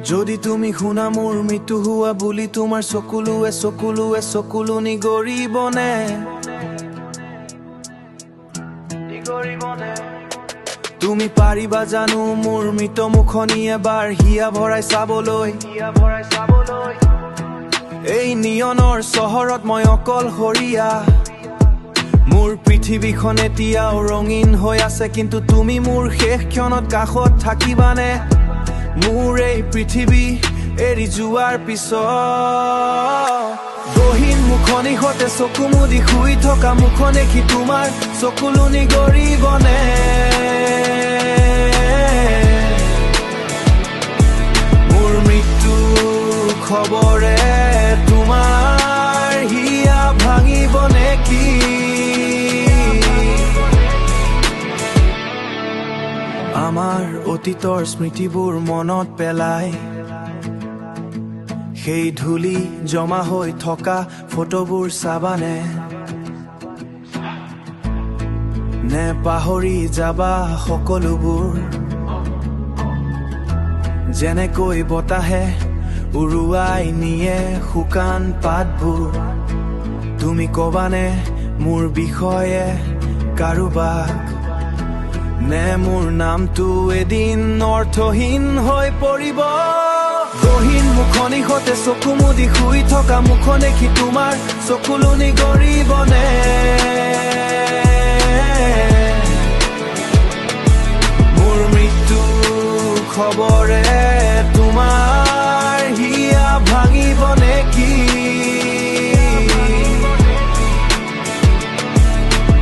যদি তুমি শুনা মোৰ মৃত্যু হোৱা বুলি তোমাৰ চকুলো নিগৰিবনে তুমি পাৰিবা জানো মোৰ মৃত মুখনি এবাৰ হিয়া ভৰাই চাবলৈ এই নিয়নৰ চহৰত মই অকলশৰীয়া মোৰ পৃথিৱীখন এতিয়াও ৰঙীন হৈ আছে কিন্তু তুমি মোৰ শেষ ক্ষণত কাষত থাকিবানে মোৰ এই পৃথিৱী এৰি যোৱাৰ পিছত গহীন মুখনি সতে চকু মুদি শুই থকা মুখন দেখি তোমাৰ চকুলো নিগৰিবনে মোৰ মৃত্যু খবৰে তোমাৰ হিয়া ভাঙিব নেকি আমাৰ অতীতৰ স্মৃতিবোৰ মনত পেলাই সেই ধূলি জমা হৈ থকা ফটোবোৰ চাবানে নে পাহৰি যাবা সকলোবোৰ যেনেকৈ বতাহে উৰুৱাই নিয়ে শুকান পাতবোৰ তুমি কবানে মোৰ বিষয়ে কাৰোবাক নে মোৰ নামটো এদিন অৰ্থহীন হৈ পৰিব গহীন মুখনি সতে চকু মুদি শুই থকা মুখন দেখি তোমাৰ চকুলো নিগৰিবনে মোৰ মৃত্যু খবৰে তোমাৰ হিয়া ভাঙিব নেকি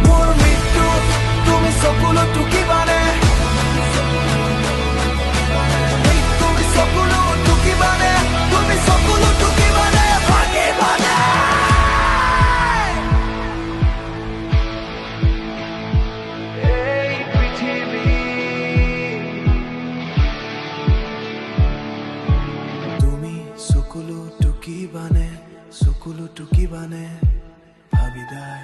মোৰ মৃত্যু তুমি চকুলো টুকিবানে চকুলো টুকিবানে ভাবিদায়